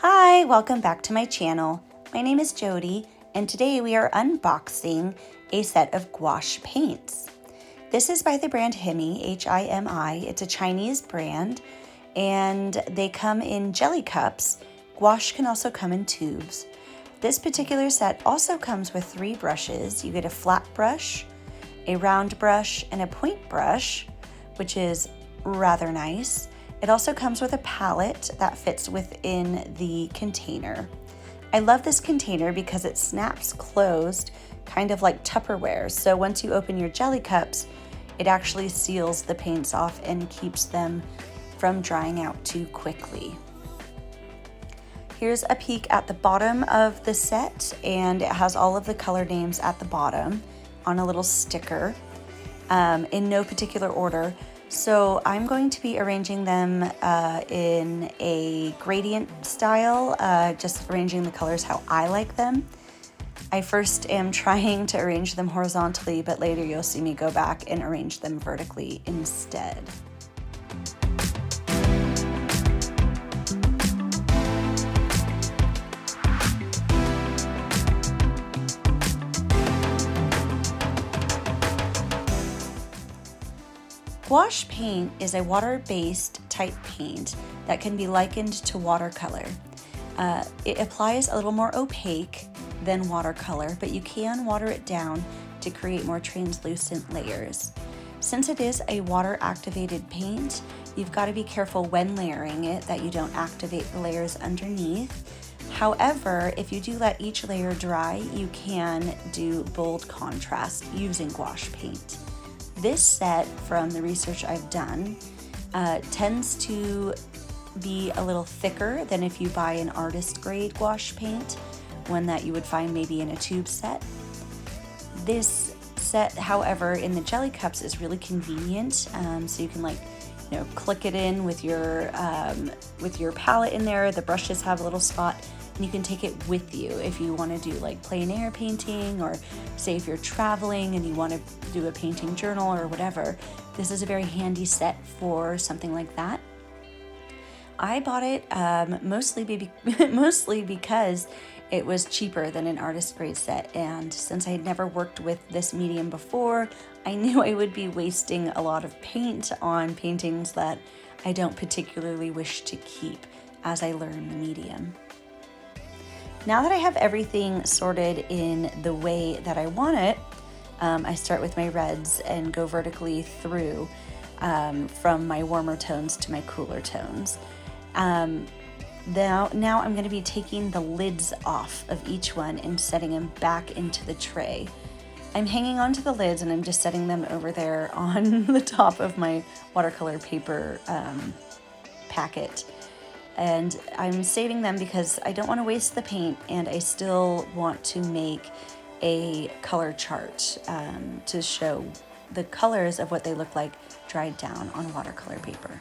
Hi, welcome back to my channel. My name is Jody, and today we are unboxing a set of gouache paints. This is by the brand Himi, H-I-M-I. It's a Chinese brand, and they come in jelly cups. Gouache can also come in tubes. This particular set also comes with 3 brushes. You get a flat brush, a round brush, and a point brush, which is rather nice. It also comes with a palette that fits within the container. I love this container because it snaps closed, kind of like Tupperware. So once you open your jelly cups, it actually seals the paints off and keeps them from drying out too quickly. Here's a peek at the bottom of the set, and it has all of the color names at the bottom on a little sticker in no particular order. So I'm going to be arranging them in a gradient style, just arranging the colors how I like them. I first am trying to arrange them horizontally, but later you'll see me go back and arrange them vertically instead. Gouache paint is a water-based type paint that can be likened to watercolor. It applies a little more opaque than watercolor, but you can water it down to create more translucent layers. Since it is a water-activated paint, you've got to be careful when layering it that you don't activate the layers underneath. However, if you do let each layer dry, you can do bold contrast using gouache paint. This set, from the research I've done, tends to be a little thicker than if you buy an artist grade gouache paint, one that you would find maybe in a tube set. This set, however, in the jelly cups is really convenient, so you can click it in with your palette in there. The brushes have a little spot, and you can take it with you if you want to do like plein air painting, or say if you're traveling and you want to do a painting journal or whatever. This is a very handy set for something like that. I bought it mostly because it was cheaper than an artist grade set, and since I had never worked with this medium before, I knew I would be wasting a lot of paint on paintings that I don't particularly wish to keep as I learn the medium. Now that I have everything sorted in the way that I want it, I start with my reds and go vertically through from my warmer tones to my cooler tones. Now I'm going to be taking the lids off of each one and setting them back into the tray. I'm hanging onto the lids and I'm just setting them over there on the top of my watercolor paper packet. And I'm saving them because I don't want to waste the paint, and I still want to make a color chart to show the colors of what they look like dried down on watercolor paper.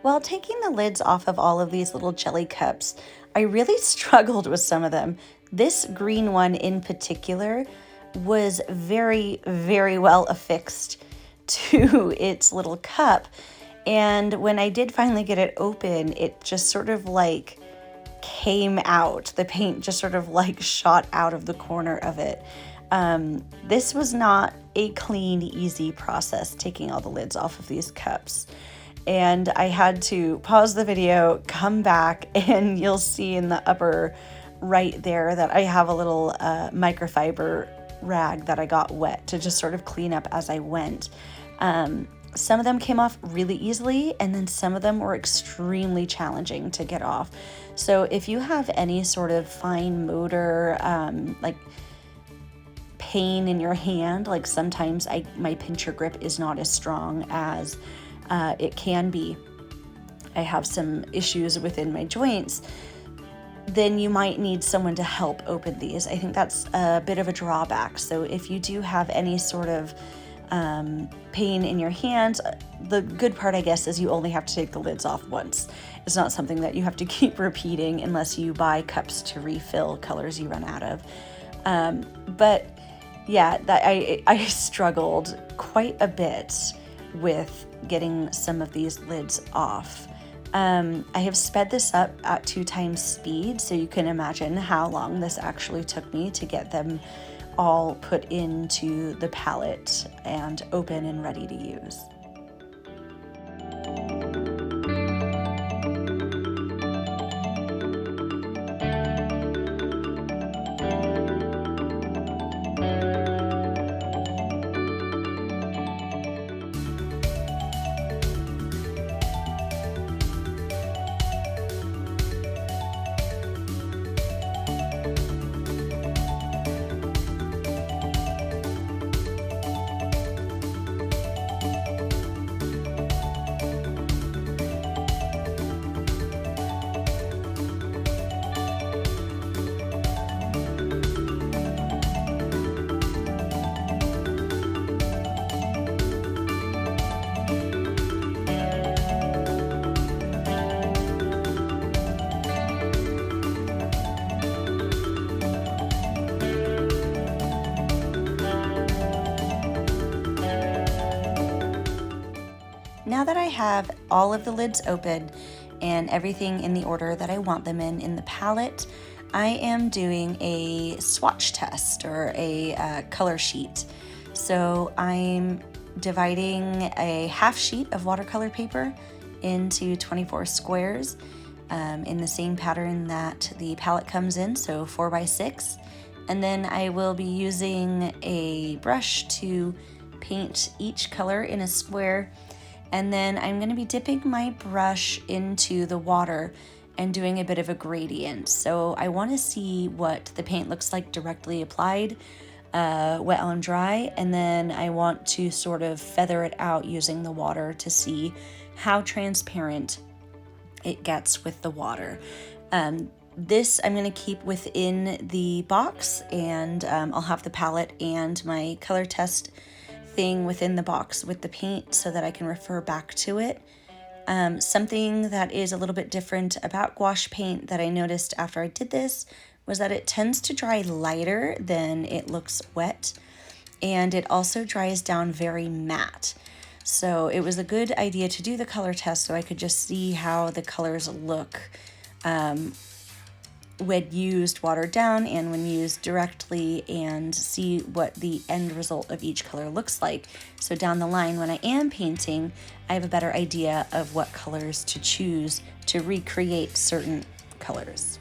While taking the lids off of all of these little jelly cups, I really struggled with some of them. This green one in particular was very, very well affixed to its little cup. And when I did finally get it open, it just sort of like came out. The paint just sort of like shot out of the corner of it. This was not a clean, easy process, taking all the lids off of these cups. And I had to pause the video, come back, and you'll see in the upper right there that I have a little microfiber rag that I got wet to just sort of clean up as I went. Some of them came off really easily, and then some of them were extremely challenging to get off. So if you have any sort of fine motor, like pain in your hand, like sometimes my pincher grip is not as strong as it can be. I have some issues within my joints. Then you might need someone to help open these. I think that's a bit of a drawback. So if you do have any sort of pain in your hands, the good part, I guess, is you only have to take the lids off once. It's not something that you have to keep repeating unless you buy cups to refill colors you run out of. But yeah, I struggled quite a bit with getting some of these lids off. I have sped this up at 2 times speed, so you can imagine how long this actually took me to get them all put into the palette and open and ready to use. Now that I have all of the lids open and everything in the order that I want them in the palette, I am doing a swatch test or a color sheet. So I'm dividing a half sheet of watercolor paper into 24 squares in the same pattern that the palette comes in, so 4x6. And then I will be using a brush to paint each color in a square. And then I'm going to be dipping my brush into the water and doing a bit of a gradient. So I want to see what the paint looks like directly applied, wet on dry, and then I want to sort of feather it out using the water to see how transparent it gets with the water. This I'm going to keep within the box, and I'll have the palette and my color test thing within the box with the paint so that I can refer back to it. Something that is a little bit different about gouache paint that I noticed after I did this was that it tends to dry lighter than it looks wet, and it also dries down very matte. So it was a good idea to do the color test so I could just see how the colors look when used watered down and when used directly, and see what the end result of each color looks like. So down the line, when I am painting, I have a better idea of what colors to choose to recreate certain colors.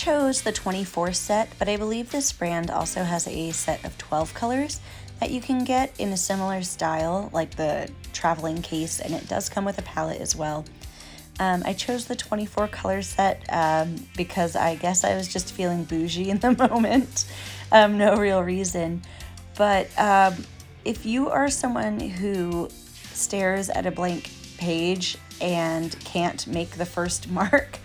chose the 24 set, but I believe this brand also has a set of 12 colors that you can get in a similar style, like the traveling case, and it does come with a palette as well. I chose the 24 color set because I guess I was just feeling bougie in the moment. No real reason. But if you are someone who stares at a blank page and can't make the first mark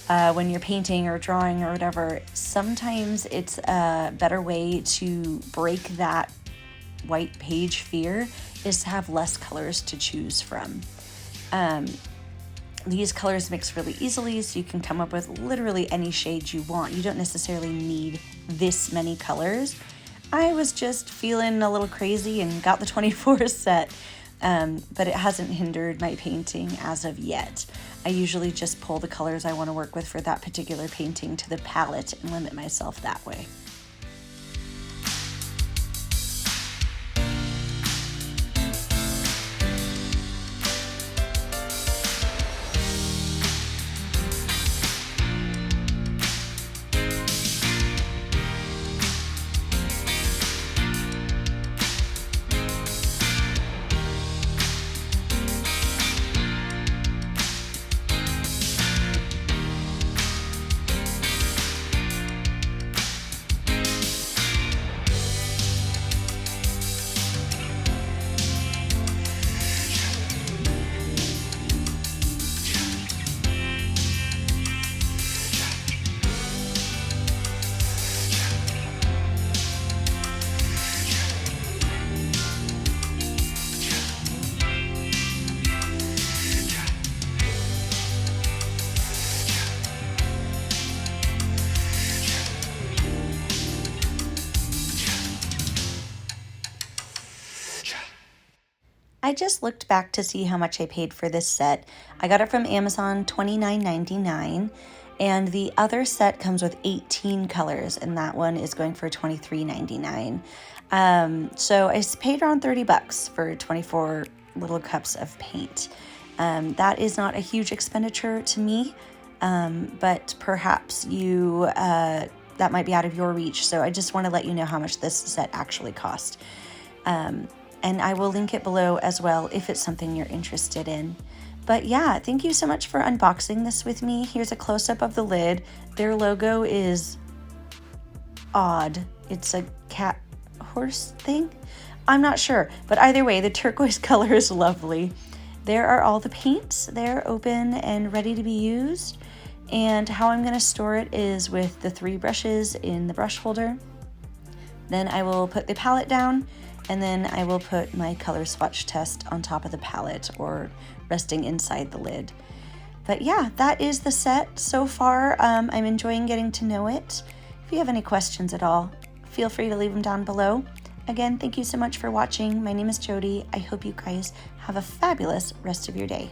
when you're painting or drawing or whatever, sometimes it's a better way to break that white page fear is to have less colors to choose from. These colors mix really easily, so you can come up with literally any shade you want. You don't necessarily need this many colors. I was just feeling a little crazy and got the 24 set, but it hasn't hindered my painting as of yet. I usually just pull the colors I want to work with for that particular painting to the palette and limit myself that way. I just looked back to see how much I paid for this set. I got it from Amazon, $29.99, and the other set comes with 18 colors, and that one is going for $23.99. So I paid around $30 for 24 little cups of paint. That is not a huge expenditure to me, but perhaps that might be out of your reach. So I just want to let you know how much this set actually cost. And I will link it below as well if it's something you're interested in. But yeah, thank you so much for unboxing this with me. Here's a close-up of the lid. Their logo is odd. It's a cat horse thing? I'm not sure, but either way, the turquoise color is lovely. There are all the paints. They're open and ready to be used. And how I'm gonna store it is with the 3 brushes in the brush holder. Then I will put the palette down, and then I will put my color swatch test on top of the palette or resting inside the lid. But yeah, that is the set so far. I'm enjoying getting to know it. If you have any questions at all, feel free to leave them down below. Again, thank you so much for watching. My name is Jody. I hope you guys have a fabulous rest of your day.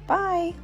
Bye.